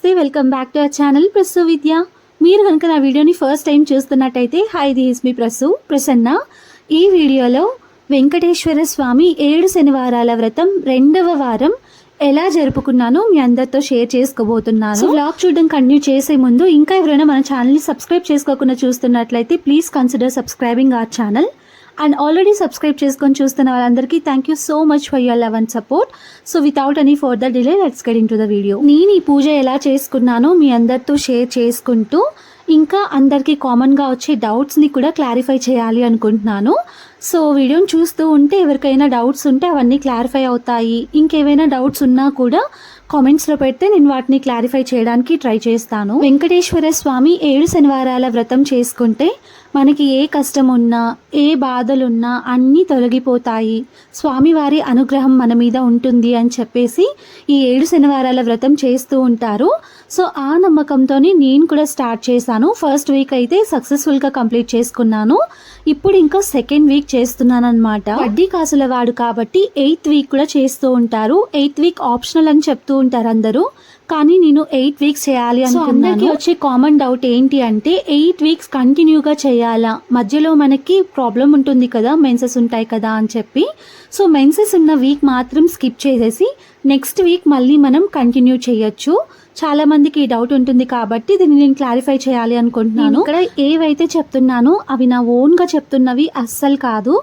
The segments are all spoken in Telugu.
నమస్తే, welcome back to our channel Prasu Vidya. మీరు కనుక నా వీడియోని ఫస్ట్ టైం చూస్తున్నట్టయితే హాయ్, దిస్ మీ ప్రసన్న. ఈ వీడియోలో వెంకటేశ్వర స్వామి 7 శనివారాల వ్రతం 2వ వారం ఎలా జరుపుకున్నానో మీ అందరితో షేర్ చేసుకోబోతున్నాను. సో వ్లాగ్ చూడడం కంటిన్యూ చేసే ముందు ఇంకా ఎవరైనా మన ఛానల్ని సబ్స్క్రైబ్ చేసుకోకుండా చూస్తున్నట్లయితే please consider subscribing our channel. And already subscribe చేసుకొని చూస్తున్న వాళ్ళందరికీ thank you so much for your love and support. So without any further delay let's get in to the video. నేను ఈ పూజ ఎలా చేసుకున్నానో మీ అందరితో షేర్ చేసుకుంటూ ఇంకా అందరికీ కామన్గా వచ్చే డౌట్స్ని కూడా క్లారిఫై చేయాలి అనుకుంటున్నాను. సో వీడియోని చూస్తూ ఉంటే ఎవరికైనా డౌట్స్ ఉంటే అవన్నీ క్లారిఫై అవుతాయి. ఇంకేమైనా డౌట్స్ ఉన్నా కూడా కామెంట్స్లో పెడితే నేను వాటిని క్లారిఫై చేయడానికి ట్రై చేస్తాను. వెంకటేశ్వర స్వామి 7 శనివారాల వ్రతం చేసుకుంటే మనకి ఏ కష్టం ఉన్నా ఏ బాధలున్నా అన్నీ తొలగిపోతాయి, స్వామివారి అనుగ్రహం మన మీద ఉంటుంది అని చెప్పేసి ఈ 7 శనివారాల వ్రతం చేస్తూ ఉంటారు. సో ఆ నమ్మకంతో నేను కూడా స్టార్ట్ చేశాను. ఫస్ట్ వీక్ అయితే సక్సెస్ఫుల్గా కంప్లీట్ చేసుకున్నాను. ఇప్పుడు ఇంకా సెకండ్ వీక్ చేస్తున్నాను అనమాట. వడ్డీ కాసుల వాడు కాబట్టి 8th వీక్ కూడా చేస్తూ ఉంటారు. 8th వీక్ ఆప్షనల్ అని చెప్తూ ఉంటారు అందరూ, కానీ నేను 8 వీక్స్ చేయాలి అనుకున్నాను. అందరికీ వచ్చే కామన్ డౌట్ ఏంటి అంటే 8 వీక్స్ కంటిన్యూగా చేయాలా, మధ్యలో మనకి ప్రాబ్లం ఉంటుంది కదా, మెన్సెస్ ఉంటాయి కదా అని చెప్పి. సో మెన్సెస్ ఉన్న వీక్ మాత్రం స్కిప్ చేసేసి నెక్స్ట్ వీక్ మళ్ళీ మనం కంటిన్యూ చేయొచ్చు. చాలా మందికి ఈ డౌట్ ఉంటుంది కాబట్టి దీన్ని నేను క్లారిఫై చేయాలి అనుకుంటున్నాను. ఇక్కడ ఏవైతే చెప్తున్నానో అవి నా ఓన్గా చెప్తున్నవి అస్సలు కాదు.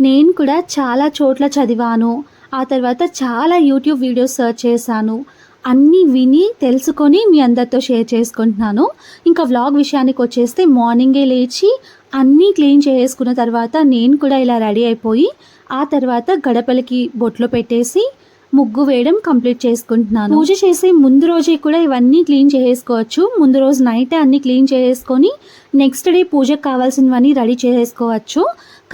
నేను కూడా చాలా చోట్ల చదివాను, ఆ తర్వాత చాలా యూట్యూబ్ వీడియోస్ సర్చ్ చేశాను, అన్నీ విని తెలుసుకొని మీ అందరితో షేర్ చేసుకుంటున్నాను. ఇంకా వ్లాగ్ విషయానికి వచ్చేస్తే మార్నింగే లేచి అన్నీ క్లీన్ చేసుకున్న తర్వాత నేను కూడా ఇలా రెడీ అయిపోయి ఆ తర్వాత గడపలకి బొట్లు పెట్టేసి ముగ్గు వేయడం కంప్లీట్ చేసుకుంటున్నాను. పూజ చేసే ముందు రోజే కూడా ఇవన్నీ క్లీన్ చేసుకోవచ్చు. ముందు రోజు నైటే అన్నీ క్లీన్ చేసుకొని నెక్స్ట్ డే పూజకు కావాల్సినవన్నీ రెడీ చేసుకోవచ్చు.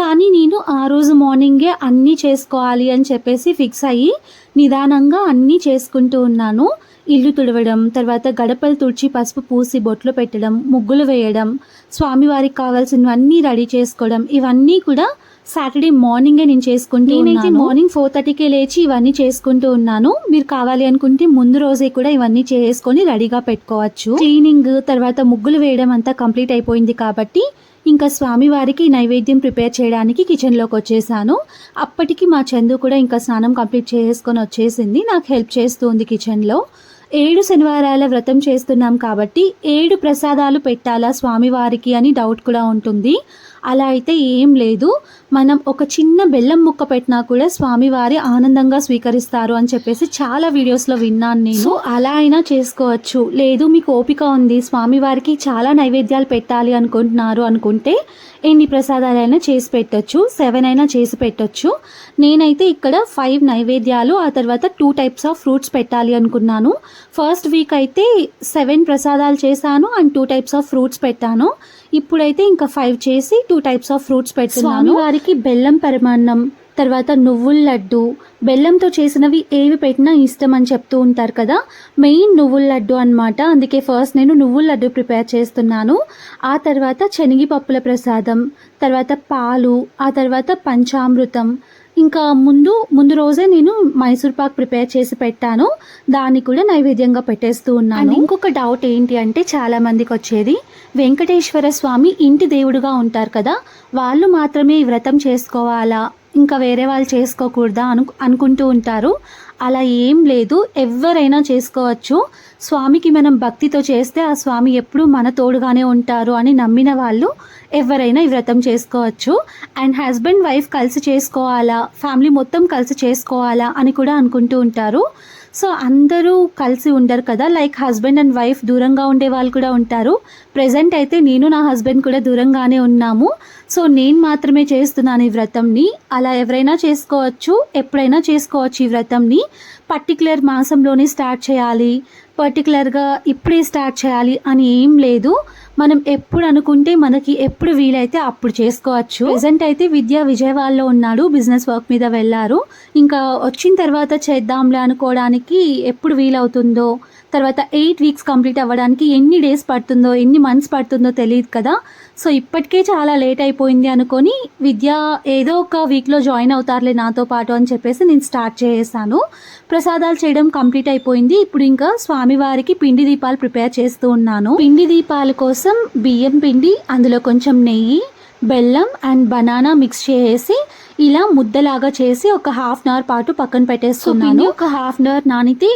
కానీ నేను ఆ రోజు మార్నింగే అన్నీ చేసుకోవాలి అని చెప్పేసి ఫిక్స్ అయ్యి నిదానంగా అన్నీ చేసుకుంటూ ఉన్నాను. ఇల్లు తుడవడం, తర్వాత గడపలు తుడిచి పసుపు పూసి బొట్లు పెట్టడం, ముగ్గులు వేయడం, స్వామివారికి కావాల్సినవన్నీ రెడీ చేసుకోవడం, ఇవన్నీ కూడా సాటర్డే మార్నింగే నేను చేసుకుంటూ నేనైతే మార్నింగ్ 4:30కే లేచి ఇవన్నీ చేసుకుంటూ ఉన్నాను. మీరు కావాలి అనుకుంటే ముందు రోజే కూడా ఇవన్నీ చేసుకొని రెడీగా పెట్టుకోవచ్చు. క్లీనింగ్ తర్వాత ముగ్గులు వేయడం అంతా కంప్లీట్ అయిపోయింది కాబట్టి ఇంకా స్వామివారికి నైవేద్యం ప్రిపేర్ చేయడానికి కిచెన్లోకి వచ్చేసాను. అప్పటికి మా చందు కూడా ఇంకా స్నానం కంప్లీట్ చేసుకొని వచ్చేసింది, నాకు హెల్ప్ చేస్తుంది కిచెన్లో. 7 శనివారాల వ్రతం చేస్తున్నాం కాబట్టి 7 ప్రసాదాలు పెట్టాలా స్వామివారికి అని డౌట్ కూడా ఉంటుంది. అలా అయితే ఏం లేదు, మనం ఒక చిన్న బెల్లం ముక్క పెట్టినా కూడా స్వామివారి ఆనందంగా స్వీకరిస్తారు అని చెప్పేసి చాలా వీడియోస్లో విన్నాను నేను. సో అలా అయినా చేసుకోవచ్చు. లేదు మీకు ఓపిక ఉంది, స్వామివారికి చాలా నైవేద్యాలు పెట్టాలి అనుకుంటున్నారు అనుకుంటే ఎన్ని ప్రసాదాలైనా చేసి పెట్టచ్చు, 7 అయినా చేసి పెట్టచ్చు. నేనైతే ఇక్కడ 5 నైవేద్యాలు ఆ తర్వాత 2 టైప్స్ ఆఫ్ ఫ్రూట్స్ పెట్టాలి అనుకున్నాను. ఫస్ట్ వీక్ అయితే 7 ప్రసాదాలు చేశాను అండ్ 2 టైప్స్ ఆఫ్ ఫ్రూట్స్ పెట్టాను. ఇప్పుడైతే ఇంకా 5 చేసి 2 టైప్స్ ఆఫ్ ఫ్రూట్స్ పెడుతున్నాను. వారికి బెల్లం పరమాన్నం, తర్వాత నువ్వుల లడ్డు, బెల్లంతో చేసినవి ఏవి పెట్టినా ఇష్టం అని చెప్తూ ఉంటారు కదా, మెయిన్ నువ్వుల లడ్డు అనమాట. అందుకే ఫస్ట్ నేను నువ్వుల లడ్డు ప్రిపేర్ చేస్తున్నాను. ఆ తర్వాత శనగపప్పుల ప్రసాదం, తర్వాత పాలు, ఆ తర్వాత పంచామృతం, ఇంకా ముందు రోజే నేను మైసూర్ పాక్ ప్రిపేర్ చేసి పెట్టాను, దాన్ని కూడా నైవేద్యంగా పెట్టేస్తూ ఉన్నాను. ఇంకొక డౌట్ ఏంటి అంటే చాలా మందికి వచ్చేది, వెంకటేశ్వర స్వామి ఇంటి దేవుడుగా ఉంటారు కదా, వాళ్ళు మాత్రమే ఈ వ్రతం చేసుకోవాలా, ఇంకా వేరే వాళ్ళు చేసుకోకూడదా అనుకుంటూ ఉంటారు. అలా ఏం లేదు, ఎవరైనా చేసుకోవచ్చు. స్వామికి మనం భక్తితో చేస్తే ఆ స్వామి ఎప్పుడూ మన తోడుగానే ఉంటారు అని నమ్మిన వాళ్ళు ఎవరైనా ఈ వ్రతం చేసుకోవచ్చు. అండ్ హస్బెండ్ వైఫ్ కలిసి చేసుకోవాలా, ఫ్యామిలీ మొత్తం కలిసి చేసుకోవాలా అని కూడా అనుకుంటూ ఉంటారు. సో అందరూ కలిసి ఉండరు కదా, లైక్ హస్బెండ్ అండ్ వైఫ్ దూరంగా ఉండే వాళ్ళు కూడా ఉంటారు. ప్రెజెంట్ అయితే నేను నా హస్బెండ్ కూడా దూరంగానే ఉన్నాము. సో నేను మాత్రమే చేస్తున్నాను ఈ వ్రతంని. అలా ఎవరైనా చేసుకోవచ్చు, ఎప్పుడైనా చేసుకోవచ్చు ఈ వ్రతంని. పర్టికులర్ మాసంలోనే స్టార్ట్ చేయాలి, పర్టికులర్గా ఇప్పుడే స్టార్ట్ చేయాలి అని ఏం లేదు. మనం ఎప్పుడు అనుకుంటే మనకి ఎప్పుడు వీలైతే అప్పుడు చేసుకోవచ్చు. ప్రెజెంట్ అయితే విజయవాడలో ఉన్నాడు, బిజినెస్ వర్క్ మీద వెళ్ళారు. ఇంకా వచ్చిన తర్వాత చేద్దాంలే అనుకోవడానికి ఎప్పుడు వీలవుతుందో, తర్వాత 8 వీక్స్ కంప్లీట్ అవ్వడానికి ఎన్ని డేస్ పడుతుందో ఎన్ని మంత్స్ పడుతుందో తెలియదు కదా. సో ఇప్పటికే చాలా లేట్ అయిపోయింది అనుకొని విద్య ఏదో ఒక వీక్లో జాయిన్ అవుతారులే నాతో పాటు అని చెప్పేసి నేను స్టార్ట్ చేశాను. ప్రసాదాలు చేయడం కంప్లీట్ అయిపోయింది. ఇప్పుడు ఇంకా స్వామివారికి పిండి దీపాలు ప్రిపేర్ చేస్తూ ఉన్నాను. పిండి దీపాల కోసం బియ్యం పిండి, అందులో కొంచెం నెయ్యి, బెల్లం అండ్ బనానా మిక్స్ చేసి ఇలా ముద్దలాగా చేసి ఒక హాఫ్ అన్ అవర్ పాటు పక్కన పెట్టేస్తున్నాను. ఒక హాఫ్ అన్ అవర్ నానితే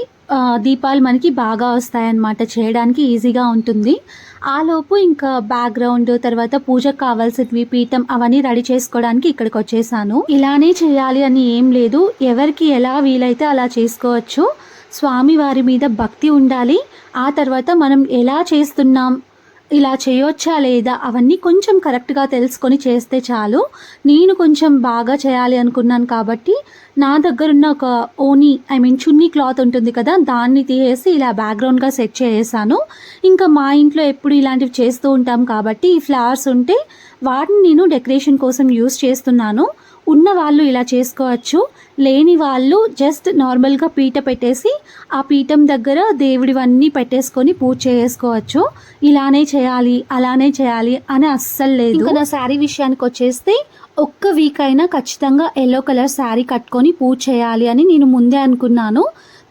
దీపాలు మనకి బాగా వస్తాయన్నమాట, చేయడానికి ఈజీగా ఉంటుంది. ఆలోపు ఇంకా బ్యాక్గ్రౌండ్, తర్వాత పూజకు కావాల్సినవి, పీఠం అవన్నీ రెడీ చేసుకోవడానికి ఇక్కడికి వచ్చేసాను. ఇలానే చేయాలి అని ఏం లేదు, ఎవరికి ఎలా వీలైతే అలా చేసుకోవచ్చు. స్వామి వారి మీద భక్తి ఉండాలి. ఆ తర్వాత మనం ఎలా చేస్తున్నాం, ఇలా చేయొచ్చా లేదా అవన్నీ కొంచెం కరెక్ట్గా తెలుసుకొని చేస్తే చాలు. నేను కొంచెం బాగా చేయాలి అనుకున్నాను కాబట్టి నా దగ్గరున్న ఒక చున్నీ క్లాత్ ఉంటుంది కదా, దాన్ని తీసేసి ఇలా బ్యాక్గ్రౌండ్గా సెట్ చేసాను. ఇంకా మా ఇంట్లో ఎప్పుడు ఇలాంటివి చేస్తూ ఉంటాం కాబట్టి ఈ ఫ్లవర్స్ ఉంటే వాటిని నేను డెకరేషన్ కోసం యూస్ చేస్తున్నాను. ఉన్న వాళ్ళు ఇలా చేసుకోవచ్చు, లేని వాళ్ళు జస్ట్ నార్మల్గా పీట పెట్టేసి ఆ పీఠం దగ్గర దేవుడివన్నీ పెట్టేసుకొని పూజ చేసుకోవచ్చు. ఇలానే చేయాలి, అలానే చేయాలి అని అస్సలు లేదు. ఇంకా నా శారీ విషయానికి వచ్చేస్తే ఒక్క వీక్ అయినా ఖచ్చితంగా ఎల్లో కలర్ శారీ కట్టుకొని పూజ చేయాలి అని నేను ముందే అనుకున్నాను.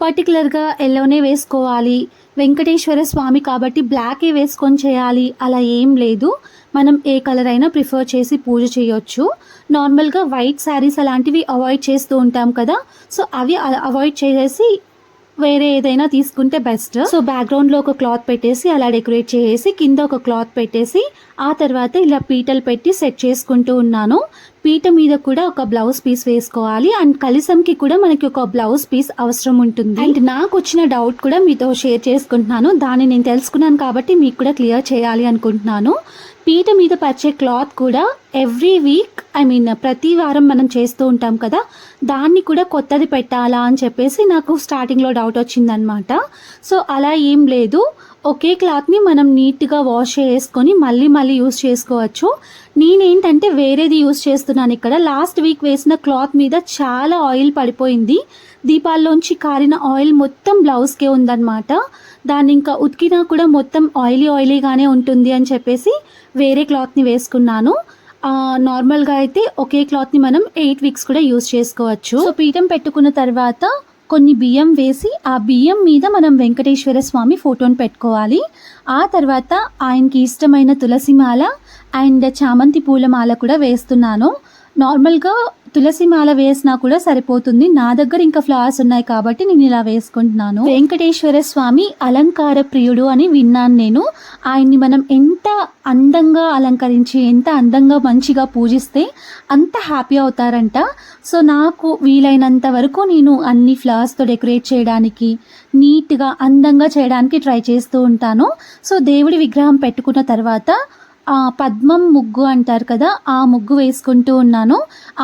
పర్టికులర్గా ఎల్లోనే వేసుకోవాలి, వెంకటేశ్వర స్వామి కాబట్టి బ్లాకే వేసుకొని చేయాలి అలా ఏం లేదు. మనం ఏ కలర్ అయినా ప్రిఫర్ చేసి పూజ చేయొచ్చు. నార్మల్గా వైట్ శారీస్ అలాంటివి అవాయిడ్ చేస్తూ ఉంటాం కదా, సో అవి అవాయిడ్ చేసేసి వేరే ఏదైనా తీసుకుంటే బెస్ట్. సో బ్యాక్గ్రౌండ్లో ఒక క్లాత్ పెట్టేసి అలా డెకరేట్ చేసి కింద ఒక క్లాత్ పెట్టేసి ఆ తర్వాత ఇలా పీటలు పెట్టి సెట్ చేసుకుంటూ ఉన్నాను. పీట మీద కూడా ఒక బ్లౌజ్ పీస్ వేసుకోవాలి అండ్ కలశంకి కూడా మనకి ఒక బ్లౌజ్ పీస్ అవసరం ఉంటుంది. అండ్ నాకు వచ్చిన డౌట్ కూడా మీతో షేర్ చేసుకుంటున్నాను, దాన్ని నేను తెలుసుకున్నాను కాబట్టి మీకు కూడా క్లియర్ చేయాలి అనుకుంటున్నాను. పీట మీద పరిచే క్లాత్ కూడా ఎవ్రీ వీక్ ప్రతి వారం మనం చేస్తూ ఉంటాం కదా, దాన్ని కూడా కొత్తది పెట్టాలా అని చెప్పేసి నాకు స్టార్టింగ్లో డౌట్ వచ్చిందనమాట. సో అలా ఏం లేదు, ఒకే క్లాత్ని మనం నీట్గా వాష్ చేసుకొని మళ్ళీ మళ్ళీ యూస్ చేసుకోవచ్చు. నేనేంటంటే వేరేది యూస్ చేస్తున్నాను. ఇక్కడ లాస్ట్ వీక్ వేసిన క్లాత్ మీద చాలా ఆయిల్ పడిపోయింది, దీపాల్లోంచి కారిన ఆయిల్ మొత్తం బ్లౌజ్కే ఉందన్నమాట. దాన్ని ఇంకా ఉతికినా కూడా మొత్తం ఆయిలీగానే ఉంటుంది అని చెప్పేసి వేరే క్లాత్ని వేసుకున్నాను. నార్మల్గా అయితే ఒకే క్లాత్ని మనం 8 వీక్స్ కూడా యూస్ చేసుకోవచ్చు. సో పీఠం పెట్టుకున్న తర్వాత కొన్ని బియ్యం వేసి ఆ బియ్యం మీద మనం వెంకటేశ్వర స్వామి ఫోటోని పెట్టుకోవాలి. ఆ తర్వాత ఆయనకి ఇష్టమైన తులసి మాల అండ్ చామంతి పూల మాల కూడా వేస్తున్నాను. నార్మల్గా తులసి మాల వేసినా కూడా సరిపోతుంది, నా దగ్గర ఇంకా ఫ్లవర్స్ ఉన్నాయి కాబట్టి నేను ఇలా వేసుకుంటున్నాను. వెంకటేశ్వర స్వామి అలంకార ప్రియుడు అని విన్నాను నేను. ఆయన్ని మనం ఎంత అందంగా అలంకరించి ఎంత అందంగా మంచిగా పూజిస్తే అంత హ్యాపీ అవుతారంట. సో నాకు వీలైనంత వరకు నేను అన్ని ఫ్లవర్స్తో డెకరేట్ చేయడానికి, నీట్గా అందంగా చేయడానికి ట్రై చేస్తూ ఉంటాను. సో దేవుడి విగ్రహం పెట్టుకున్న తర్వాత పద్మం ముగ్గు అంటారు కదా, ఆ ముగ్గు వేసుకుంటూ ఉన్నాను.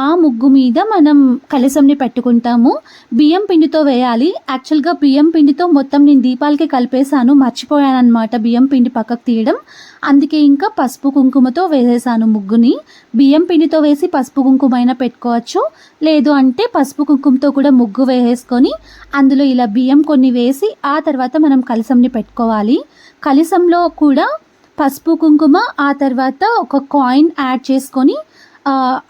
ఆ ముగ్గు మీద మనం కలశంని పెట్టుకుంటాము. బియ్యం పిండితో వేయాలి. యాక్చువల్గా బియ్యం పిండితో మొత్తం నేను దీపాలకి కలిపేశాను, మర్చిపోయాను అనమాట బియ్యం పిండి పక్కకు తీయడం. అందుకే ఇంకా పసుపు కుంకుమతో వేసేసాను ముగ్గుని. బియ్యం పిండితో వేసి పసుపు కుంకుమైనా పెట్టుకోవచ్చు, లేదు అంటే పసుపు కుంకుమతో కూడా ముగ్గు వేసేసుకొని అందులో ఇలా బియ్యం కొన్ని వేసి ఆ తర్వాత మనం కలశంని పెట్టుకోవాలి. కలశంలో కూడా పసుపు కుంకుమ, ఆ తర్వాత ఒక కాయిన్ యాడ్ చేసుకొని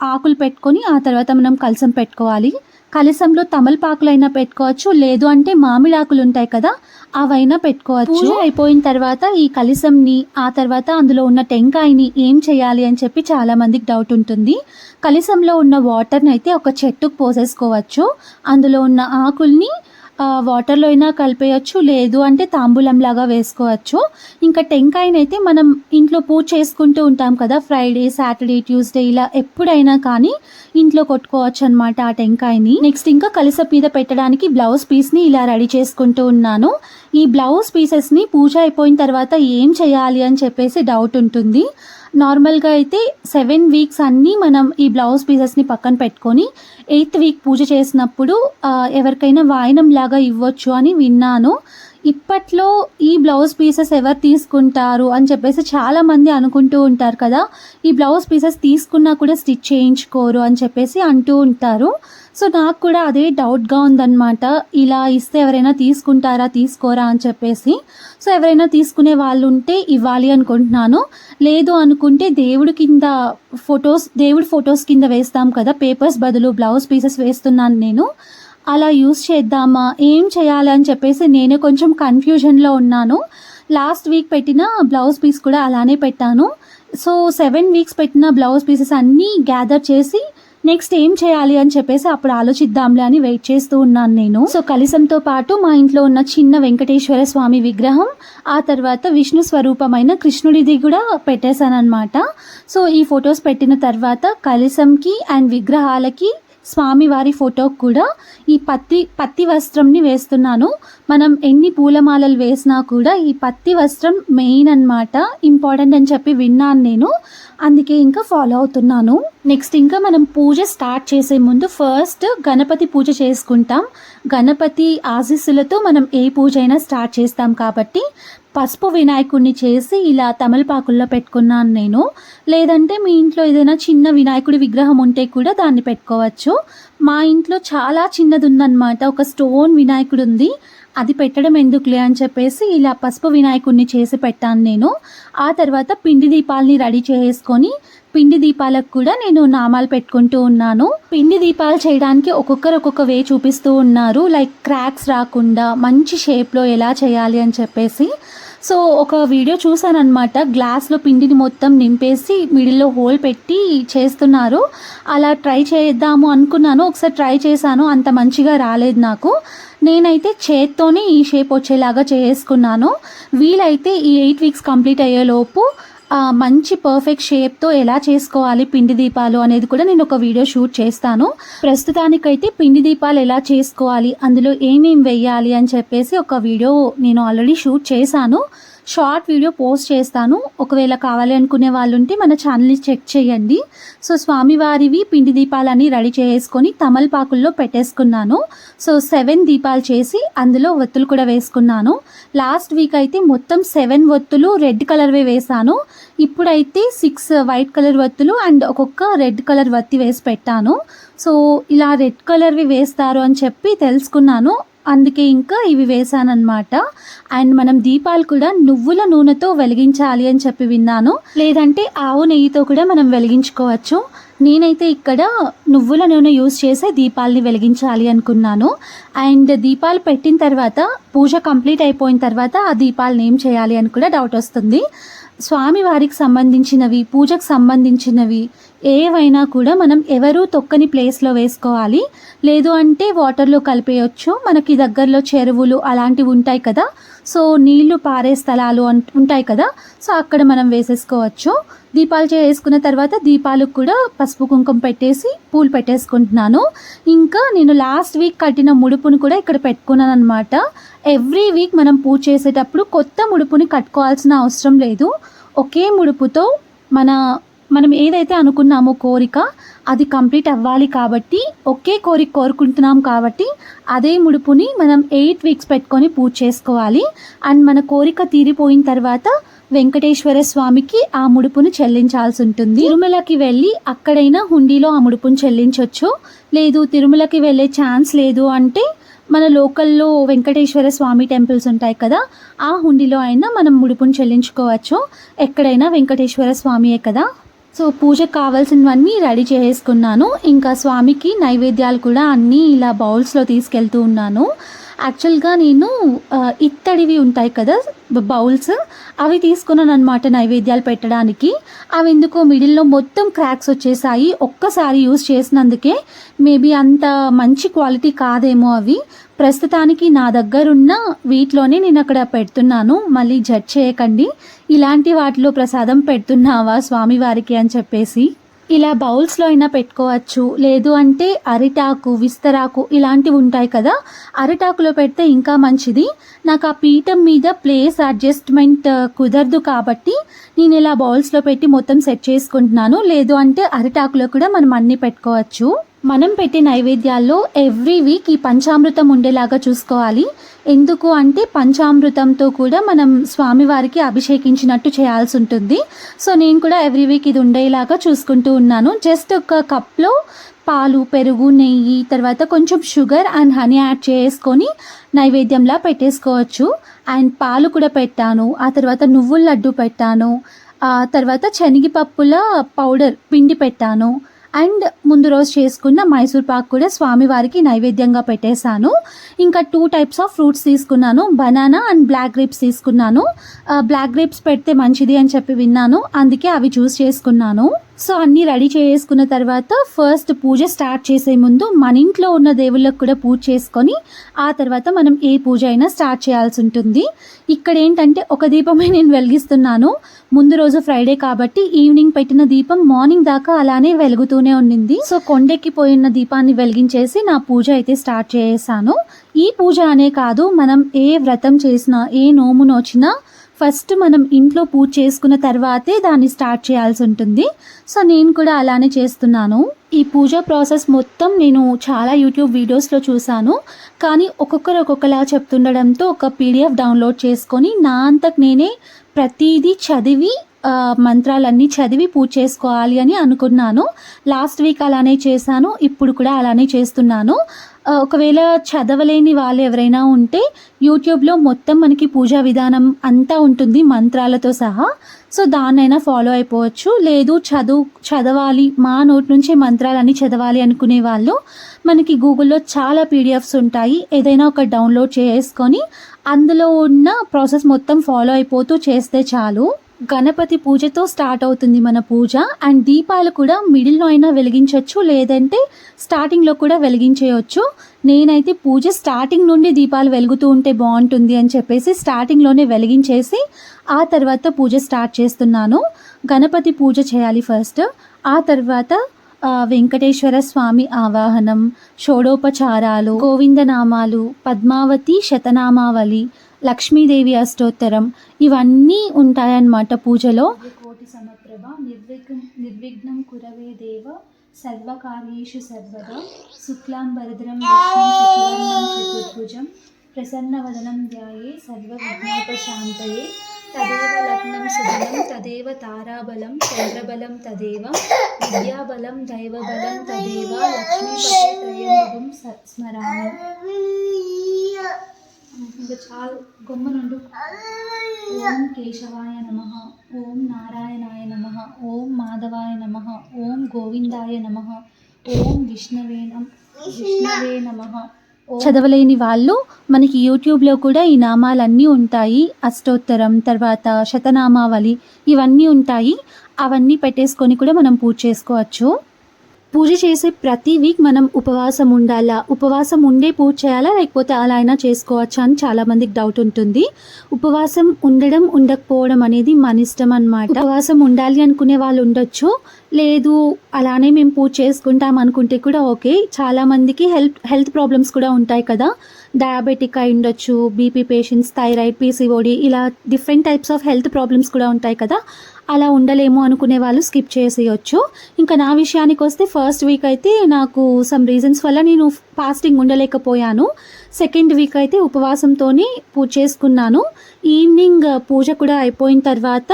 ఆకులు పెట్టుకొని ఆ తర్వాత మనం కలశం పెట్టుకోవాలి. కలశంలో తమలపాకులైనా పెట్టుకోవచ్చు, లేదు అంటే మామిడాకులు ఉంటాయి కదా అవైనా పెట్టుకోవచ్చు. పూజ అయిపోయిన తర్వాత ఈ కలశంని, ఆ తర్వాత అందులో ఉన్న టెంకాయని ఏం చేయాలి అని చెప్పి చాలా మందికి డౌట్ ఉంటుంది. కలశంలో ఉన్న వాటర్ని అయితే ఒక చెట్టుకు పోసేసుకోవచ్చు. అందులో ఉన్న ఆకుల్ని వాటర్లో అయినా కలిపేయచ్చు, లేదు అంటే తాంబూలం లాగా వేసుకోవచ్చు. ఇంకా టెంకాయనైతే మనం ఇంట్లో పూజ చేసుకుంటూ ఉంటాం కదా, ఫ్రైడే, సాటర్డే, ట్యూస్డే ఇలా ఎప్పుడైనా కానీ ఇంట్లో కొట్టుకోవచ్చు అనమాట ఆ టెంకాయని. నెక్స్ట్ ఇంకా కలశం మీద పెట్టడానికి బ్లౌజ్ పీస్ని ఇలా రెడీ చేసుకుంటూ ఉన్నాను. ఈ బ్లౌజ్ పీసెస్ని పూజ అయిపోయిన తర్వాత ఏం చేయాలి అని చెప్పేసి డౌట్ ఉంటుంది. నార్మల్గా అయితే 7 వీక్స్ అన్నీ మనం ఈ బ్లౌజ్ పీసెస్ని పక్కన పెట్టుకొని 8th వీక్ పూజ చేసినప్పుడు ఎవరికైనా వాయనం లాగా ఇవ్వచ్చు అని విన్నాను. ఇప్పట్లో ఈ బ్లౌజ్ పీసెస్ ఎవరు తీసుకుంటారు అని చెప్పేసి చాలామంది అనుకుంటూ ఉంటారు కదా, ఈ బ్లౌజ్ పీసెస్ తీసుకున్నా కూడా స్టిచ్ చేయించుకోరు అని చెప్పేసి అంటూ ఉంటారు. సో నాకు కూడా అదే డౌట్గా ఉందన్నమాట, ఇలా ఇస్తే ఎవరైనా తీసుకుంటారా తీసుకోరా అని చెప్పేసి. సో ఎవరైనా తీసుకునే వాళ్ళు ఉంటే ఇవ్వాలి అనుకుంటున్నాను, లేదు అనుకుంటే దేవుడి ఫొటోస్ కింద వేస్తాం కదా, పేపర్స్ బదులు బ్లౌజ్ పీసెస్ వేస్తున్నాను నేను. అలా యూస్ చేద్దామా, ఏం చేయాలి అని చెప్పేసి నేనే కొంచెం కన్ఫ్యూజన్లో ఉన్నాను. లాస్ట్ వీక్ పెట్టిన బ్లౌజ్ పీస్ కూడా అలానే పెట్టాను. సో 7 వీక్స్ పెట్టిన బ్లౌజ్ పీసెస్ అన్నీ గ్యాదర్ చేసి నెక్స్ట్ ఏం చేయాలి అని చెప్పేసి అప్పుడు ఆలోచిద్దాంలే అని వెయిట్ చేస్తూ ఉన్నాను నేను. సో కలశంతో పాటు మా ఇంట్లో ఉన్న చిన్న వెంకటేశ్వర స్వామి విగ్రహం, ఆ తర్వాత విష్ణు స్వరూపమైన కృష్ణుడిది కూడా పెట్టేశాను అనమాట. సో ఈ ఫొటోస్ పెట్టిన తర్వాత కలశంకి అండ్ విగ్రహాలకి స్వామివారి ఫోటోకి కూడా ఈ పత్తి వస్త్రంని వేస్తున్నాను. మనం ఎన్ని పూలమాలలు వేసినా కూడా ఈ పత్తి వస్త్రం మెయిన్ అన్నమాట, ఇంపార్టెంట్ అని చెప్పి విన్నాను నేను, అందుకే ఇంకా ఫాలో అవుతున్నాను. నెక్స్ట్ ఇంకా మనం పూజ స్టార్ట్ చేసే ముందు ఫస్ట్ గణపతి పూజ చేసుకుంటాం. గణపతి ఆశీస్సులతో మనం ఏ పూజ అయినా స్టార్ట్ చేస్తాం కాబట్టి పసుపు వినాయకుడిని చేసి ఇలా తమలపాకుల్లో పెట్టుకున్నాను నేను. లేదంటే మీ ఇంట్లో ఏదైనా చిన్న వినాయకుడి విగ్రహం ఉంటే కూడా దాన్ని పెట్టుకోవచ్చు. మా ఇంట్లో చాలా చిన్నది ఉందన్నమాట, ఒక స్టోన్ వినాయకుడు ఉంది, అది పెట్టడం ఎందుకులే అని చెప్పేసి ఇలా పసుపు వినాయకుడిని చేసి పెట్టాను నేను. ఆ తర్వాత పిండి దీపాలని రెడీ చేసుకొని పిండి దీపాలకు కూడా నేను నామాలు పెట్టుకుంటూ ఉన్నాను. పిండి దీపాలు చేయడానికి ఒక్కొక్కరు ఒక్కొక్క వే చూపిస్తూ ఉన్నారు, లైక్ క్రాక్స్ రాకుండా మంచి షేప్లో ఎలా చేయాలి అని చెప్పేసి. సో ఒక వీడియో చూసాను అనమాట, గ్లాస్లో పిండిని మొత్తం నింపేసి మిడిల్లో హోల్ పెట్టి చేస్తున్నారు. అలా ట్రై చేద్దాము అనుకున్నాను, ఒకసారి ట్రై చేశాను, అంత మంచిగా రాలేదు నాకు. నేనైతే చేత్తోనే ఈ షేప్ వచ్చేలాగా చేసుకున్నాను. వీలైతే ఈ 8 వీక్స్ కంప్లీట్ అయ్యేలోపు మంచి పర్ఫెక్ట్ షేప్తో ఎలా చేసుకోవాలి పిండి దీపాలు అనేది కూడా నేను ఒక వీడియో షూట్ చేస్తాను. ప్రస్తుతానికైతే పిండి దీపాలు ఎలా చేసుకోవాలి, అందులో ఏమేమి వెయ్యాలి అని చెప్పేసి ఒక వీడియో నేను ఆల్రెడీ షూట్ చేశాను. షార్ట్ వీడియో పోస్ట్ చేస్తాను, ఒకవేళ కావాలి అనుకునే వాళ్ళు ఉంటే మన ఛానల్ని చెక్ చేయండి. సో స్వామివారివి పిండి దీపాలని రెడీ చేసుకొని తమలపాకుల్లో పెట్టేసుకున్నాను. సో 7 దీపాలు చేసి అందులో ఒత్తులు కూడా వేసుకున్నాను. లాస్ట్ వీక్ అయితే మొత్తం 7 ఒత్తులు రెడ్ కలర్వే వేసాను. ఇప్పుడైతే 6 వైట్ కలర్ ఒత్తులు అండ్ ఒక్కొక్క రెడ్ కలర్ వత్తి వేసి పెట్టాను. సో ఇలా రెడ్ కలర్వి వేస్తారు అని చెప్పి తెలుసుకున్నాను, అందుకే ఇంకా ఇవి వేసానన్నమాట. అండ్ మనం దీపాలు కూడా నువ్వుల నూనెతో వెలిగించాలి అని చెప్పి విన్నాను, లేదంటే ఆవు నెయ్యితో కూడా మనం వెలిగించుకోవచ్చు. నేనైతే ఇక్కడ నువ్వుల నూనె యూస్ చేసే దీపాలని వెలిగించాలి అనుకున్నాను. అండ్ దీపాలు పెట్టిన తర్వాత పూజ కంప్లీట్ అయిపోయిన తర్వాత ఆ దీపాలను ఏం చేయాలి అని కూడా డౌట్ వస్తుంది. స్వామివారికి సంబంధించినవి, పూజకు సంబంధించినవి ఏవైనా కూడా మనం ఎవరూ తొక్కని ప్లేస్లో వేసుకోవాలి, లేదు అంటే వాటర్లో కలిపేయచ్చు. మనకి దగ్గరలో చెరువులు అలాంటివి ఉంటాయి కదా, సో నీళ్లు పారే స్థలాలు ఉంటాయి కదా, సో అక్కడ మనం వేసేసుకోవచ్చు. దీపాలు చేసుకున్న తర్వాత దీపాలకు కూడా పసుపు కుంకుమ పెట్టేసి పూలు పెట్టేసుకుంటున్నాను. ఇంకా నేను లాస్ట్ వీక్ కట్టిన ముడుపును కూడా ఇక్కడ పెట్టుకున్నాను అనమాట. ఎవ్రీ వీక్ మనం పూజ చేసేటప్పుడు కొత్త ముడుపుని కట్టుకోవాల్సిన అవసరం లేదు. ఒకే ముడుపుతో మనం ఏదైతే అనుకున్నామో కోరిక అది కంప్లీట్ అవ్వాలి కాబట్టి, ఒకే కోరిక కోరుకుంటున్నాం కాబట్టి అదే ముడుపుని మనం 8 వీక్స్ పెట్టుకొని పూజ చేసుకోవాలి. అండ్ మన కోరిక తీరిపోయిన తర్వాత వెంకటేశ్వర స్వామికి ఆ ముడుపును చెల్లించాల్సి ఉంటుంది. తిరుమలకి వెళ్ళి అక్కడైనా హుండీలో ఆ ముడుపును చెల్లించవచ్చు. లేదు తిరుమలకి వెళ్ళే ఛాన్స్ లేదు అంటే మన లోకల్లో వెంకటేశ్వర స్వామి టెంపుల్స్ ఉంటాయి కదా, ఆ హుండీలో అయినా మనం ముడుపును చెల్లించుకోవచ్చు. ఎక్కడైనా వెంకటేశ్వర స్వామియే కదా. సో పూజకు కావాల్సినవన్నీ రెడీ చేసుకున్నాను. ఇంకా స్వామికి నైవేద్యాలు కూడా అన్నీ ఇలా బౌల్స్లో తీసుకెళ్తూ ఉన్నాను. యాక్చువల్గా నేను ఇత్తడివి ఉంటాయి కదా బౌల్స్, అవి తీసుకున్నాను అనమాట నైవేద్యాలు పెట్టడానికి. అవి ఎందుకో మిడిల్లో మొత్తం క్రాక్స్ వచ్చేసాయి, ఒక్కసారి యూస్ చేసినందుకే. మేబీ అంత మంచి క్వాలిటీ కాదేమో అవి. ప్రస్తుతానికి నా దగ్గరున్న వీటిలోనే నేను అక్కడ పెడుతున్నాను, మళ్ళీ జడ్జ్ చేయకండి, ఇలాంటి వాటిలో ప్రసాదం పెడుతున్నావా స్వామివారికి అని చెప్పేసి. ఇలా బౌల్స్లో అయినా పెట్టుకోవచ్చు, లేదు అంటే అరిటాకు, విస్తరాకు ఇలాంటివి ఉంటాయి కదా, అరిటాకులో పెడితే ఇంకా మంచిది. నాకు ఆ పీఠం మీద ప్లేస్ అడ్జస్ట్మెంట్ కుదరదు కాబట్టి నేను ఇలా బౌల్స్లో పెట్టి మొత్తం సెట్ చేసుకుంటున్నాను. లేదు అంటే అరిటాకులో కూడా మనం అన్నీ పెట్టుకోవచ్చు. మనం పెట్టే నైవేద్యాల్లో ఎవ్రీ వీక్ ఈ పంచామృతం ఉండేలాగా చూసుకోవాలి. ఎందుకు అంటే పంచామృతంతో కూడా మనం స్వామివారికి అభిషేకించినట్టు చేయాల్సి ఉంటుంది. సో నేను కూడా ఎవ్రీ వీక్ ఇది ఉండేలాగా చూసుకుంటూ ఉన్నాను. జస్ట్ ఒక కప్లో పాలు, పెరుగు, నెయ్యి, తర్వాత కొంచెం షుగర్ అండ్ హనీ యాడ్ చేసుకొని నైవేద్యంలా పెట్టేసుకోవచ్చు. అండ్ పాలు కూడా పెట్టాను, ఆ తర్వాత నువ్వుల లడ్డు పెట్టాను, ఆ తర్వాత శనగపప్పుల పౌడర్ పిండి పెట్టాను. అండ్ ముందు రోజు చేసుకున్న మైసూర్ పాక్ కూడా స్వామివారికి నైవేద్యంగా పెట్టేశాను. ఇంకా 2 టైప్స్ ఆఫ్ ఫ్రూట్స్ తీసుకున్నాను, బనానా అండ్ బ్లాక్ గ్రేప్స్ తీసుకున్నాను. బ్లాక్ గ్రేప్స్ పెడితే మంచిది అని చెప్పి విన్నాను, అందుకే అవి చూస్ చేసుకున్నాను. సో అన్నీ రెడీ చేసుకున్న తర్వాత ఫస్ట్ పూజ స్టార్ట్ చేసే ముందు మన ఇంట్లో ఉన్న దేవుళ్ళకు కూడా పూజ చేసుకొని ఆ తర్వాత మనం ఏ పూజ అయినా స్టార్ట్ చేయాల్సి ఉంటుంది. ఇక్కడ ఏంటంటే ఒక దీపమే నేను వెలిగిస్తున్నాను. ముందు రోజు ఫ్రైడే కాబట్టి ఈవినింగ్ పెట్టిన దీపం మార్నింగ్ దాకా అలానే వెలుగుతూనే ఉండింది. సో కొండెక్కిపోయిన దీపాన్ని వెలిగించేసి నా పూజ అయితే స్టార్ట్ చేసాను. ఈ పూజ అనే కాదు, మనం ఏ వ్రతం చేసినా ఏ నోము నోచినా ఫస్ట్ మనం ఇంట్లో పూజ చేసుకున్న తర్వాతే దాన్ని స్టార్ట్ చేయాల్సి ఉంటుంది. సో నేను కూడా అలానే చేస్తున్నాను. ఈ పూజ ప్రాసెస్ మొత్తం నేను చాలా యూట్యూబ్ వీడియోస్లో చూశాను, కానీ ఒక్కొక్కరు ఒక్కొక్కలా చెప్తుండడంతో ఒక పీడిఎఫ్ డౌన్లోడ్ చేసుకొని నా అంతకు నేనే ప్రతిదీ చదివి మంత్రాలన్నీ చదివి పూజ చేసుకోవాలి అని అనుకున్నాను. లాస్ట్ వీక్ అలానే చేశాను, ఇప్పుడు కూడా అలానే చేస్తున్నాను. ఒకవేళ చదవలేని వాళ్ళు ఎవరైనా ఉంటే యూట్యూబ్లో మొత్తం మనకి పూజా విధానం అంతా ఉంటుంది మంత్రాలతో సహా. సో దాన్నైనా ఫాలో అయిపోవచ్చు. లేదు చదవాలి, మా నోటి నుంచే మంత్రాలన్నీ చదవాలి అనుకునే వాళ్ళు మనకి గూగుల్లో చాలా పీడిఎఫ్స్ ఉంటాయి. ఏదైనా ఒక డౌన్లోడ్ చేసుకొని అందులో ఉన్న ప్రాసెస్ మొత్తం ఫాలో అయిపోతూ చేస్తే చాలు. గణపతి పూజతో స్టార్ట్ అవుతుంది మన పూజ. అండ్ దీపాలు కూడా మిడిల్లో అయినా వెలిగించవచ్చు, లేదంటే స్టార్టింగ్లో కూడా వెలిగించేయచ్చు. నేనైతే పూజ స్టార్టింగ్ నుండి దీపాలు వెలుగుతూ ఉంటే బాగుంటుంది అని చెప్పేసి స్టార్టింగ్లోనే వెలిగించేసి ఆ తర్వాత పూజ స్టార్ట్ చేస్తున్నాను. గణపతి పూజ చేయాలి ఫస్ట్, ఆ తర్వాత వెంకటేశ్వర స్వామి ఆవాహనం, షోడోపచారాలు, గోవిందనామాలు, పద్మావతి శతనామావళి, లక్ష్మీదేవి అష్టోత్తరం ఇవన్నీ ఉంటాయన్నమాట పూజలో. కోటి సమప్రభ నిర్విఘ్నం కురవే దేవ సర్వకార్యేషు సర్వదా శుక్లాంబరధరం చతుర్భుజం ప్రసన్నవదనం ధ్యాయే సర్వవిఘ్నోపశాంతయే తదేవ లగ్నం సుబలం తదేవ తారాబలం చంద్రబలం తదేవ విద్యాబలం దైవబలం తదేవ లక్ష్మీపతి త్రయంబకం స్మరామి. ఇంకా చాలు గొమ్మనుండు. ఓం కేశవాయ నమః, ఓం నారాయణాయ నమః, ఓం మాధవాయ నమః, ఓం గోవిందాయ నమః, ఓం విష్ణవే నమః. చదవలేని వాళ్ళు మనకి యూట్యూబ్లో కూడా ఈ నామాలన్నీ ఉంటాయి. అష్టోత్తరం, తర్వాత శతనామావళి ఇవన్నీ ఉంటాయి. అవన్నీ పెట్టేసుకొని కూడా మనం పూజ చేసుకోవచ్చు. పూజ చేసే ప్రతి వీక్ మనం ఉపవాసం ఉండాలా, ఉపవాసం ఉండే పూజ చేయాలా, లేకపోతే అలా అయినా చేసుకోవచ్చా అని చాలామందికి డౌట్ ఉంటుంది. ఉపవాసం ఉండడం ఉండకపోవడం అనేది మన ఇష్టం అన్నమాట. ఉపవాసం ఉండాలి అనుకునే వాళ్ళు ఉండొచ్చు, లేదు అలానే మేము పూజ చేసుకుంటాం అనుకుంటే కూడా ఓకే. చాలామందికి హెల్త్ ప్రాబ్లమ్స్ కూడా ఉంటాయి కదా, డయాబెటిక్ అయి ఉండొచ్చు, బీపీ పేషెంట్స్, థైరాయిడ్, పీసీఓడి ఇలా different types of health problems కూడా ఉంటాయి కదా. అలా ఉండలేము అనుకునే వాళ్ళు స్కిప్ చేసేయచ్చు. ఇంకా నా విషయానికి వస్తే ఫస్ట్ వీక్ అయితే నాకు సమ్ రీజన్స్ వల్ల నేను ఫాస్టింగ్ ఉండలేకపోయాను. సెకండ్ వీక్ అయితే ఉపవాసంతోనే పూజ చేసుకున్నాను. ఈవినింగ్ పూజ కూడా అయిపోయిన తర్వాత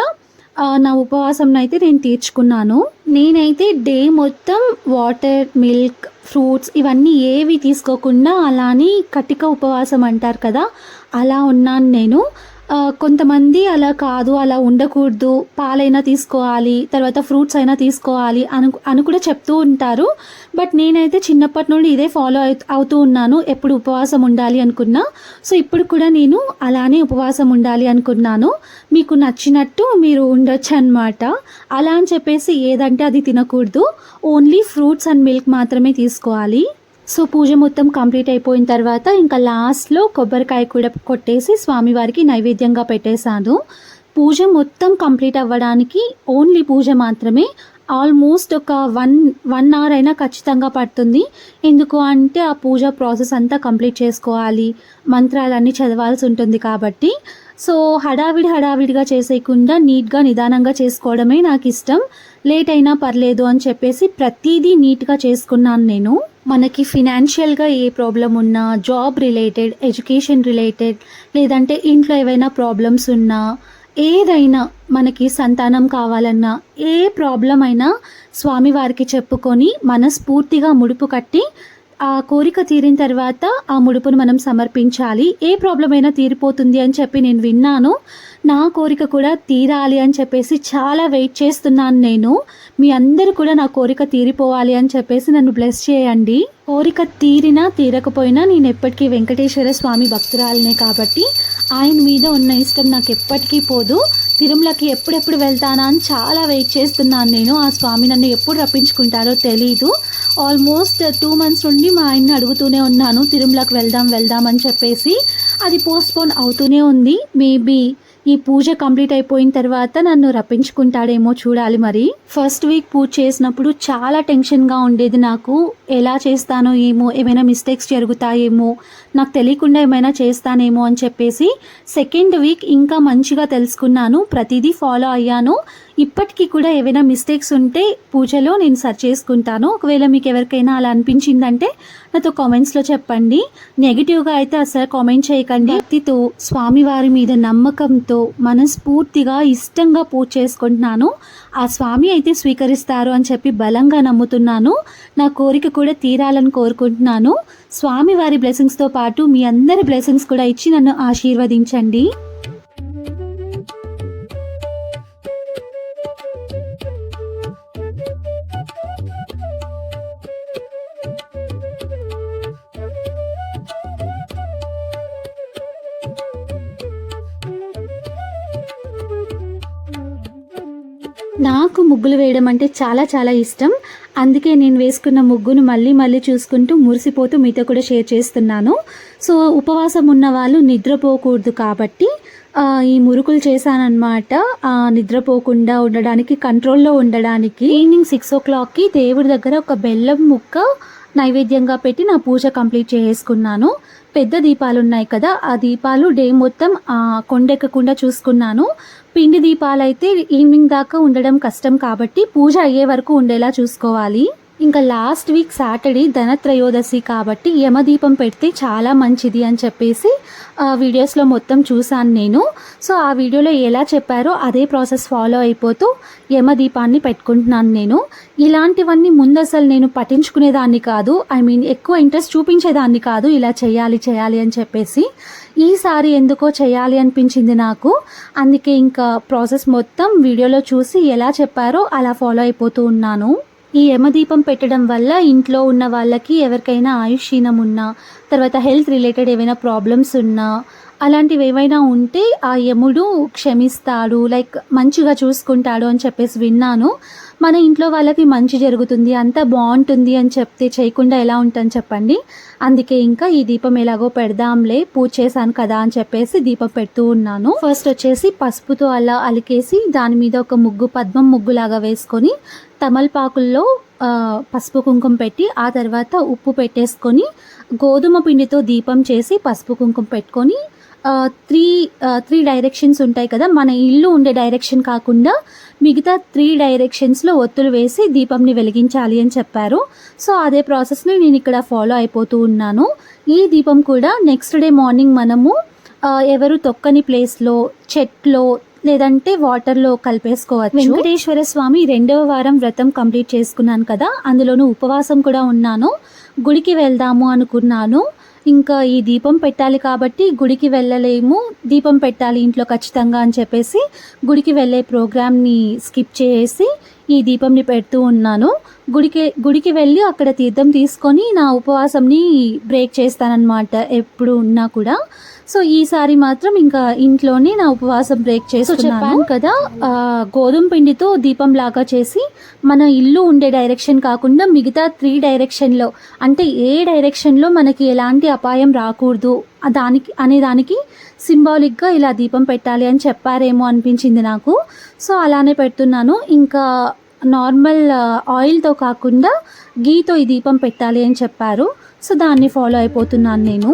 నా ఉపవాసం అయితే నేను తీర్చుకున్నాను. నేనైతే డే మొత్తం వాటర్, మిల్క్, ఫ్రూట్స్ ఇవన్నీ ఏవి తీసుకోకుండా అలానే కటిక ఉపవాసం అంటారు కదా, అలా ఉన్నాను నేను. కొంతమంది అలా కాదు, అలా ఉండకూడదు, పాలైనా తీసుకోవాలి, తర్వాత ఫ్రూట్స్ అయినా తీసుకోవాలి అని కూడా చెప్తూ ఉంటారు. బట్ నేనైతే చిన్నప్పటి నుండి ఇదే ఫాలో అవుతూ ఉన్నాను, ఎప్పుడు ఉపవాసం ఉండాలి అనుకున్నా. సో ఇప్పుడు కూడా నేను అలానే ఉపవాసం ఉండాలి అనుకున్నాను. మీకు నచ్చినట్టు మీరు ఉండొచ్చు అన్నమాట. అలా అని చెప్పేసి ఏదంటే అది తినకూడదు, ఓన్లీ ఫ్రూట్స్ అండ్ మిల్క్ మాత్రమే తీసుకోవాలి. సో పూజ మొత్తం కంప్లీట్ అయిపోయిన తర్వాత ఇంకా లాస్ట్లో కొబ్బరికాయ కూడా కొట్టేసి స్వామివారికి నైవేద్యంగా పెట్టేశాను. పూజ మొత్తం కంప్లీట్ అవ్వడానికి ఓన్లీ పూజ మాత్రమే ఆల్మోస్ట్ ఒక వన్ అవర్ అయినా ఖచ్చితంగా పడుతుంది. ఎందుకు అంటే ఆ పూజ ప్రాసెస్ అంతా కంప్లీట్ చేసుకోవాలి, మంత్రాలన్నీ చదవాల్సి ఉంటుంది కాబట్టి. సో హడావిడిగా చేసేయకుండా నీట్గా నిదానంగా చేసుకోవడమే నాకు ఇష్టం. లేట్ అయినా పర్లేదు అని చెప్పేసి ప్రతిదీ నీట్గా చేసుకున్నాను నేను. మనకి ఫినాన్షియల్గా ఏ ప్రాబ్లం ఉన్నా, జాబ్ రిలేటెడ్, ఎడ్యుకేషన్ రిలేటెడ్, లేదంటే ఇంట్లో ఏవైనా ప్రాబ్లమ్స్ ఉన్నా, ఏదైనా మనకి సంతానం కావాలన్నా, ఏ ప్రాబ్లం అయినా స్వామివారికి చెప్పుకొని మనస్ఫూర్తిగా ముడుపు కట్టి ఆ కోరిక తీరిన తర్వాత ఆ ముడుపును మనం సమర్పించాలి. ఏ ప్రాబ్లం అయినా తీరిపోతుంది అని చెప్పి నేను విన్నాను. నా కోరిక కూడా తీరాలి అని చెప్పేసి చాలా వెయిట్ చేస్తున్నాను నేను. మీ అందరూ కూడా నా కోరిక తీరిపోవాలి అని చెప్పేసి నన్ను బ్లెస్ చేయండి. కోరిక తీరినా తీరకపోయినా నేను ఎప్పటికీ వెంకటేశ్వర స్వామి భక్తురాలనే కాబట్టి ఆయన మీద ఉన్న ఇష్టం నాకు ఎప్పటికీ పోదు. తిరుమలకి ఎప్పుడెప్పుడు వెళ్తానా అని చాలా వెయిట్ చేస్తున్నాను నేను. ఆ స్వామి నన్ను ఎప్పుడు రప్పించుకుంటారో తెలీదు. ఆల్మోస్ట్ 2 మంత్స్ నుండి మా ఆయన్ని అడుగుతూనే ఉన్నాను తిరుమలకి వెళ్దాం అని చెప్పేసి. అది పోస్ట్పోన్ అవుతూనే ఉంది. మేబీ ఈ పూజ కంప్లీట్ అయిపోయిన తర్వాత నన్ను రప్పించుకుంటాడేమో చూడాలి మరి. ఫస్ట్ వీక్ పూజ చేసినప్పుడు చాలా టెన్షన్గా ఉండేది నాకు. ఎలా చేస్తానో ఏమో, ఏమైనా మిస్టేక్స్ జరుగుతాయేమో, నాకు తెలియకుండా ఏమైనా చేస్తానేమో అని చెప్పేసి సెకండ్ వీక్ ఇంకా మంచిగా తెలుసుకున్నాను. ప్రతిదీ ఫాలో అయ్యాను. ఇప్పటికీ కూడా ఏవైనా మిస్టేక్స్ ఉంటే పూజలో నేను సరి చేసుకుంటాను. ఒకవేళ మీకు ఎవరికైనా అలా అనిపించిందంటే నాతో కామెంట్స్లో చెప్పండి. నెగిటివ్గా అయితే అసలు కామెంట్ చేయకండి. భక్తితో స్వామివారి మీద నమ్మకంతో మనస్ఫూర్తిగా ఇష్టంగా పూజ చేసుకుంటున్నాను. ఆ స్వామి అయితే స్వీకరిస్తారు అని చెప్పి బలంగా నమ్ముతున్నాను. నా కోరిక కూడా తీరాలని కోరుకుంటున్నాను. స్వామివారి బ్లెస్సింగ్స్తో పాటు మీ అందరి బ్లెస్సింగ్స్ కూడా ఇచ్చి నన్ను ఆశీర్వదించండి. నాకు ముగ్గులు వేయడం అంటే చాలా చాలా ఇష్టం. అందుకే నేను వేసుకున్న ముగ్గును మళ్ళీ చూసుకుంటూ మురిసిపోతూ మీతో కూడా షేర్ చేస్తున్నాను. సో ఉపవాసం ఉన్న వాళ్ళు నిద్రపోకూడదు కాబట్టి ఈ మురుకులు చేశానన్నమాట. నిద్రపోకుండా ఉండడానికి, కంట్రోల్లో ఉండడానికి. ఈవినింగ్ 6 o'clockకి దేవుడి దగ్గర ఒక బెల్లం ముక్క నైవేద్యంగా పెట్టి నా పూజ కంప్లీట్ చేసుకున్నాను. పెద్ద దీపాలు ఉన్నాయి కదా, ఆ దీపాలు డే మొత్తం కొండెక్కకుండా చూసుకున్నాను. పిండి దీపాలైతే ఈవినింగ్ దాకా ఉండడం కష్టం కాబట్టి పూజ అయ్యే వరకు ఉండేలా చూసుకోవాలి. ఇంకా లాస్ట్ వీక్ సాటర్డే ధనత్రయోదశి కాబట్టి యమదీపం పెడితే చాలా మంచిది అని చెప్పేసి వీడియోస్లో మొత్తం చూశాను నేను. సో ఆ వీడియోలో ఎలా చెప్పారో అదే ప్రాసెస్ ఫాలో అయిపోతూ యమదీపాన్ని పెట్టుకుంటున్నాను నేను. ఇలాంటివన్నీ ముందు అసలు నేను పట్టించుకునేదాన్ని కాదు. ఎక్కువ ఇంట్రెస్ట్ చూపించేదాన్ని కాదు ఇలా చేయాలి అని చెప్పేసి. ఈసారి ఎందుకో చేయాలి అనిపించింది నాకు. అందుకే ఇంకా ప్రాసెస్ మొత్తం వీడియోలో చూసి ఎలా చెప్పారో అలా ఫాలో అయిపోతూ ఉన్నాను. ఈ యమదీపం పెట్టడం వల్ల ఇంట్లో ఉన్న వాళ్ళకి ఎవరికైనా ఆయుష్షీనం ఉన్నా, తర్వాత హెల్త్ రిలేటెడ్ ఏవైనా ప్రాబ్లమ్స్ ఉన్నా, అలాంటివి ఏవైనా ఉంటే ఆ యముడు క్షమిస్తాడు, మంచిగా చూసుకుంటాడు అని చెప్పేసి విన్నాను. మన ఇంట్లో వాళ్ళకి మంచి జరుగుతుంది, అంతా బాగుంటుంది అని చెప్తే చేయకుండా ఎలా ఉంటుంది చెప్పండి. అందుకే ఇంకా ఈ దీపం ఎలాగో పెడదాంలే, పూజ చేశాను కదా అని చెప్పేసి దీపం పెడుతూ ఉన్నాను. ఫస్ట్ వచ్చేసి పసుపుతో అలా అలికేసి దాని మీద ఒక ముగ్గు, పద్మం ముగ్గులాగా వేసుకొని తమలపాకుల్లో పసుపు కుంకుమ పెట్టి ఆ తర్వాత ఉప్పు పెట్టేసుకొని గోధుమ పిండితో దీపం చేసి పసుపు కుంకుమ పెట్టుకొని త్రీ డైరెక్షన్స్ ఉంటాయి కదా, మన ఇల్లు ఉండే డైరెక్షన్ కాకుండా మిగతా 3 డైరెక్షన్స్లో ఒత్తులు వేసి దీపంని వెలిగించాలి అని చెప్పారు. సో అదే ప్రాసెస్ని నేను ఇక్కడ ఫాలో అయిపోతూ ఉన్నాను. ఈ దీపం కూడా నెక్స్ట్ డే మార్నింగ్ మనము ఎవరు తొక్కని ప్లేస్లో, చెట్లో లేదంటే వాటర్లో కలిపేసుకోవచ్చు. వెంకటేశ్వర స్వామి 2వ వారం వ్రతం కంప్లీట్ చేసుకున్నాను కదా, అందులోనూ ఉపవాసం కూడా ఉన్నాను. గుడికి వెళ్దాము అనుకున్నాను. ఇంకా ఈ దీపం పెట్టాలి కాబట్టి గుడికి వెళ్ళలేము, దీపం పెట్టాలి ఇంట్లో ఖచ్చితంగా అని చెప్పేసి గుడికి వెళ్ళే ప్రోగ్రామ్ని స్కిప్ చేసి ఈ దీపంని పెడుతూ ఉన్నాను. గుడికి వెళ్ళి అక్కడ తీర్థం తీసుకొని నా ఉపవాసంని బ్రేక్ చేస్తానన్నమాట ఎప్పుడు ఉన్నా కూడా. సో ఈసారి మాత్రం ఇంకా ఇంట్లోనే నా ఉపవాసం బ్రేక్ చెప్పాను కదా, గోధుమ పిండితో దీపం లాగా చేసి మన ఇల్లు ఉండే డైరెక్షన్ కాకుండా మిగతా 3 డైరెక్షన్లో, అంటే ఏ డైరెక్షన్లో మనకి ఎలాంటి అపాయం రాకూడదు అనేదానికి సింబాలిక్గా ఇలా దీపం పెట్టాలి అని చెప్పారేమో అనిపించింది నాకు. సో అలానే పెడుతున్నాను. ఇంకా నార్మల్ ఆయిల్తో కాకుండా గీతో ఈ దీపం పెట్టాలి అని చెప్పారు. సో దాన్ని ఫాలో అయిపోతున్నాను నేను.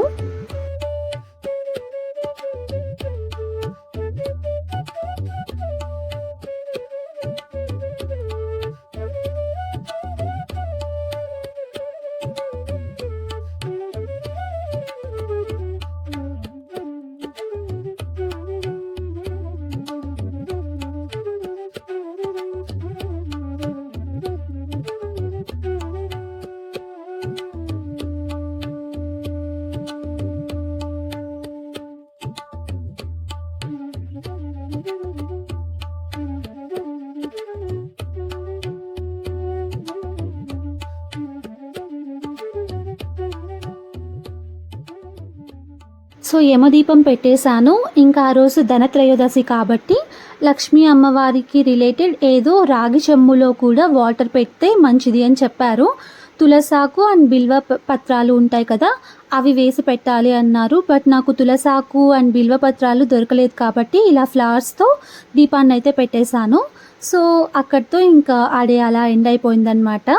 సో యమదీపం పెట్టేశాను. ఇంకా ఆ రోజు ధనత్రయోదశి కాబట్టి లక్ష్మీ అమ్మవారికి రిలేటెడ్ ఏదో రాగి చెంబులో కూడా వాటర్ పెడితే మంచిది అని చెప్పారు. తులసాకు అండ్ బిల్వ పత్రాలు ఉంటాయి కదా, అవి వేసి పెట్టాలి అన్నారు. బట్ నాకు తులసాకు అండ్ బిల్వ పత్రాలు దొరకలేదు కాబట్టి ఇలా ఫ్లవర్స్తో దీపాన్ని అయితే పెట్టేశాను. సో అక్కడితో ఇంకా ఆడే అలా ఎండ్ అయిపోయిందనమాట.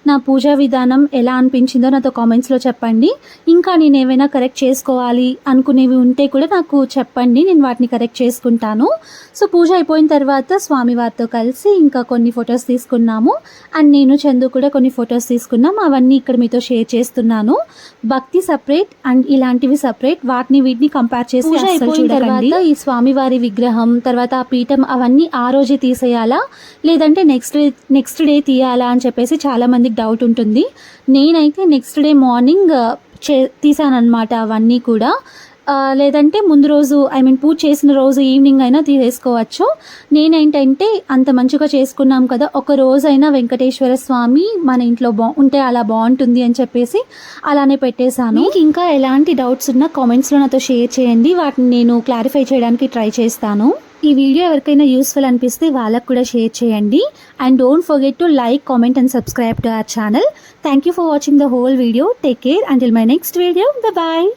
నా పూజా విధానం ఎలా అనిపించిందో నాతో కామెంట్స్లో చెప్పండి. ఇంకా నేను ఏమైనా కరెక్ట్ చేసుకోవాలి అనుకునేవి ఉంటే కూడా నాకు చెప్పండి, నేను వాటిని కరెక్ట్ చేసుకుంటాను. సో పూజ అయిపోయిన తర్వాత స్వామివారితో కలిసి ఇంకా కొన్ని ఫొటోస్ తీసుకున్నాము. అండ్ నేను చందు కూడా కొన్ని ఫొటోస్ తీసుకున్నాం. అవన్నీ ఇక్కడ మీతో షేర్ చేస్తున్నాను. భక్తి సపరేట్ అండ్ ఇలాంటివి సపరేట్, వాటిని వీటిని కంపేర్ చేసి పూజ అయిపోయిన తర్వాత ఈ స్వామివారి విగ్రహం తర్వాత ఆ పీఠం అవన్నీ ఆ రోజే తీసేయాలా లేదంటే నెక్స్ట్ డే తీయాలా అని చెప్పేసి చాలామందికి డౌట్ ఉంటుంది. నేనైతే నెక్స్ట్ డే మార్నింగ్ తీసానమాట అవన్నీ కూడా. లేదంటే ముందు రోజు పూజ చేసిన రోజు ఈవినింగ్ అయినా తీసేసుకోవచ్చు. నేనేంటంటే అంత మంచిగా చేసుకున్నాం కదా, ఒక రోజైనా వెంకటేశ్వర స్వామి మన ఇంట్లో ఉంటే అలా బాగుంటుంది అని చెప్పేసి అలానే పెట్టేశాను. ఇంకా ఎలాంటి డౌట్స్ ఉన్నా కామెంట్స్లో నాతో షేర్ చేయండి, వాటిని నేను క్లారిఫై చేయడానికి ట్రై చేస్తాను. ఈ వీడియో ఎవరికైనా యూస్ఫుల్ అనిపిస్తే వాళ్ళకు కూడా షేర్ చేయండి. And don't forget to like, comment and subscribe to our channel. Thank you for watching the whole video. Take care until my next video. Bye.